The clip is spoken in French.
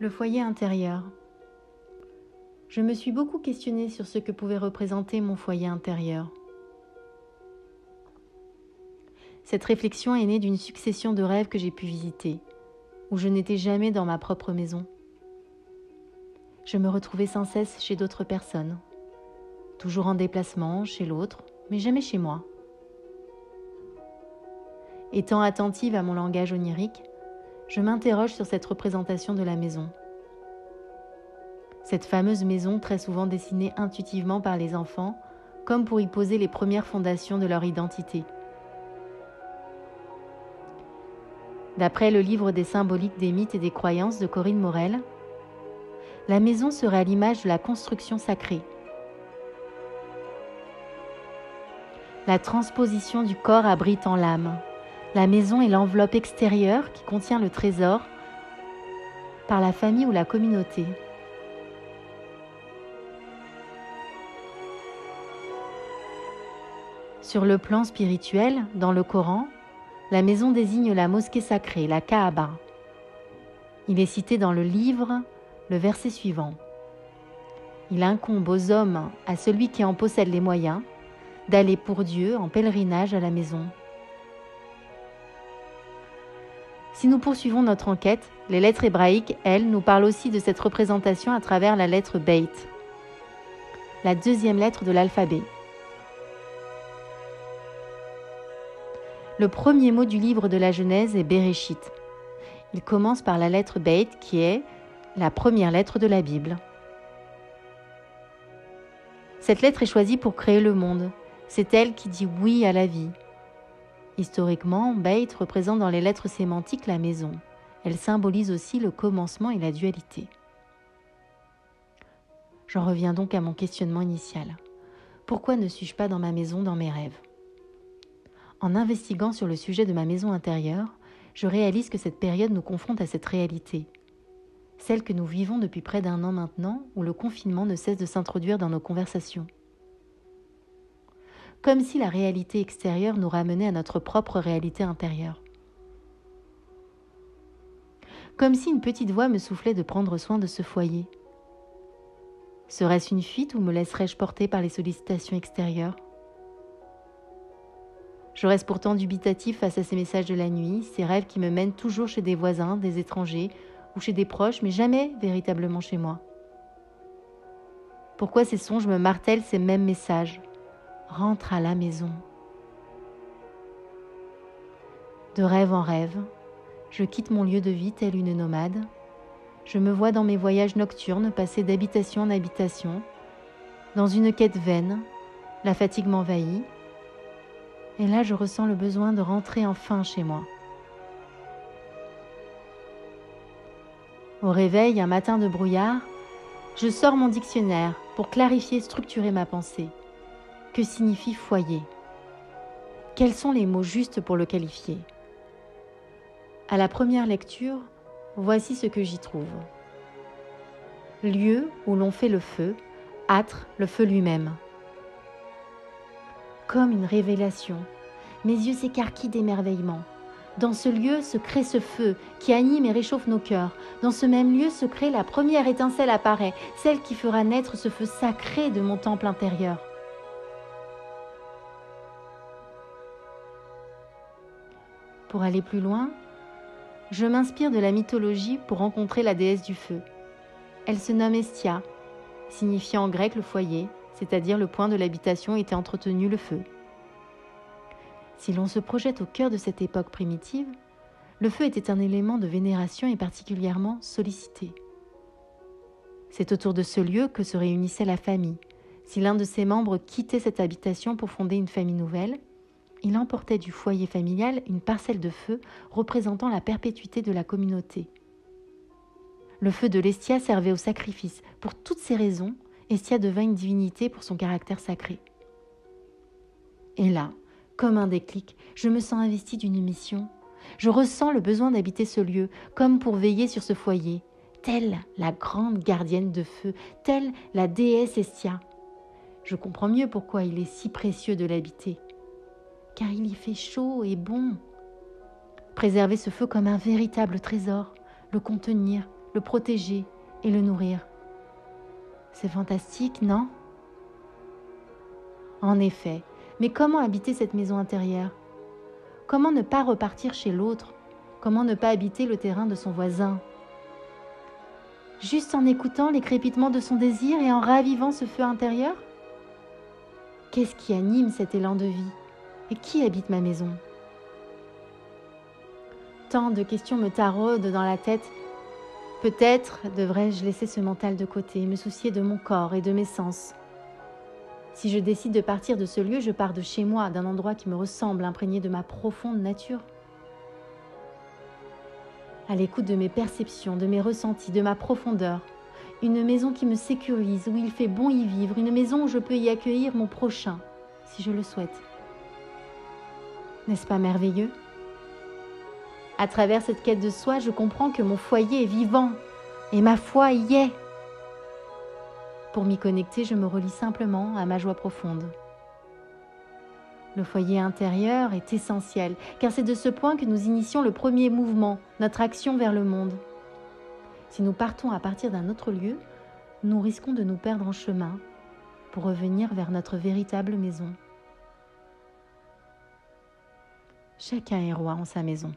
Le foyer intérieur. Je me suis beaucoup questionnée sur ce que pouvait représenter mon foyer intérieur. Cette réflexion est née d'une succession de rêves que j'ai pu visiter, où je n'étais jamais dans ma propre maison. Je me retrouvais sans cesse chez d'autres personnes, toujours en déplacement chez l'autre, mais jamais chez moi. Étant attentive à mon langage onirique, je m'interroge sur cette représentation de la maison. Cette fameuse maison très souvent dessinée intuitivement par les enfants, comme pour y poser les premières fondations de leur identité. D'après le livre des symboliques des mythes et des croyances de Corinne Morel, la maison serait à l'image de la construction sacrée. La transposition du corps abritant l'âme. La maison est l'enveloppe extérieure qui contient le trésor par la famille ou la communauté. Sur le plan spirituel, dans le Coran, la maison désigne la mosquée sacrée, la Kaaba. Il est cité dans le livre le verset suivant. Il incombe aux hommes, à celui qui en possède les moyens, d'aller pour Dieu en pèlerinage à la maison. Si nous poursuivons notre enquête, les lettres hébraïques, elles, nous parlent aussi de cette représentation à travers la lettre Beit, la deuxième lettre de l'alphabet. Le premier mot du livre de la Genèse est Bereshit. Il commence par la lettre Beit, qui est la première lettre de la Bible. Cette lettre est choisie pour créer le monde. C'est elle qui dit oui à la vie. Historiquement, Beit représente dans les lettres sémantiques la maison. Elle symbolise aussi le commencement et la dualité. J'en reviens donc à mon questionnement initial. Pourquoi ne suis-je pas dans ma maison, dans mes rêves ? En investiguant sur le sujet de ma maison intérieure, je réalise que cette période nous confronte à cette réalité. Celle que nous vivons depuis près d'1 an maintenant, où le confinement ne cesse de s'introduire dans nos conversations. Comme si la réalité extérieure nous ramenait à notre propre réalité intérieure. Comme si une petite voix me soufflait de prendre soin de ce foyer. Serait-ce une fuite ou me laisserais-je porter par les sollicitations extérieures ? Je reste pourtant dubitatif face à ces messages de la nuit, ces rêves qui me mènent toujours chez des voisins, des étrangers ou chez des proches, mais jamais véritablement chez moi. Pourquoi ces songes me martèlent ces mêmes messages ? Rentre à la maison. De rêve en rêve, je quitte mon lieu de vie tel une nomade. Je me vois dans mes voyages nocturnes passer d'habitation en habitation, dans une quête vaine, la fatigue m'envahit, et là je ressens le besoin de rentrer enfin chez moi. Au réveil, un matin de brouillard, je sors mon dictionnaire pour clarifier et structurer ma pensée. Que signifie foyer ? Quels sont les mots justes pour le qualifier ? À la première lecture, voici ce que j'y trouve. Lieu où l'on fait le feu, âtre le feu lui-même. Comme une révélation, mes yeux s'écarquillent d'émerveillement. Dans ce lieu se crée ce feu qui anime et réchauffe nos cœurs. Dans ce même lieu se crée la première étincelle apparaît, celle qui fera naître ce feu sacré de mon temple intérieur. Pour aller plus loin, je m'inspire de la mythologie pour rencontrer la déesse du feu. Elle se nomme Hestia, signifiant en grec le foyer, c'est-à-dire le point de l'habitation où était entretenu le feu. Si l'on se projette au cœur de cette époque primitive, le feu était un élément de vénération et particulièrement sollicité. C'est autour de ce lieu que se réunissait la famille. Si l'un de ses membres quittait cette habitation pour fonder une famille nouvelle, il emportait du foyer familial une parcelle de feu représentant la perpétuité de la communauté. Le feu de l'Hestia servait au sacrifice. Pour toutes ces raisons, Hestia devint une divinité pour son caractère sacré. Et là, comme un déclic, je me sens investie d'une mission. Je ressens le besoin d'habiter ce lieu, comme pour veiller sur ce foyer, telle la grande gardienne de feu, telle la déesse Hestia. Je comprends mieux pourquoi il est si précieux de l'habiter. Car il y fait chaud et bon. Préserver ce feu comme un véritable trésor, le contenir, le protéger et le nourrir. C'est fantastique, non? En effet, mais comment habiter cette maison intérieure? Comment ne pas repartir chez l'autre? Comment ne pas habiter le terrain de son voisin? Juste en écoutant les crépitements de son désir et en ravivant ce feu intérieur? Qu'est-ce qui anime cet élan de vie? Et qui habite ma maison? Tant de questions me taraudent dans la tête. Peut-être devrais-je laisser ce mental de côté, me soucier de mon corps et de mes sens. Si je décide de partir de ce lieu, je pars de chez moi, d'un endroit qui me ressemble, imprégné de ma profonde nature. À l'écoute de mes perceptions, de mes ressentis, de ma profondeur. Une maison qui me sécurise, où il fait bon y vivre, une maison où je peux y accueillir mon prochain, si je le souhaite. N'est-ce pas merveilleux? À travers cette quête de soi, je comprends que mon foyer est vivant et ma foi y est. Pour m'y connecter, je me relie simplement à ma joie profonde. Le foyer intérieur est essentiel, car c'est de ce point que nous initions le premier mouvement, notre action vers le monde. Si nous partons à partir d'un autre lieu, nous risquons de nous perdre en chemin pour revenir vers notre véritable maison. Chacun est roi en sa maison.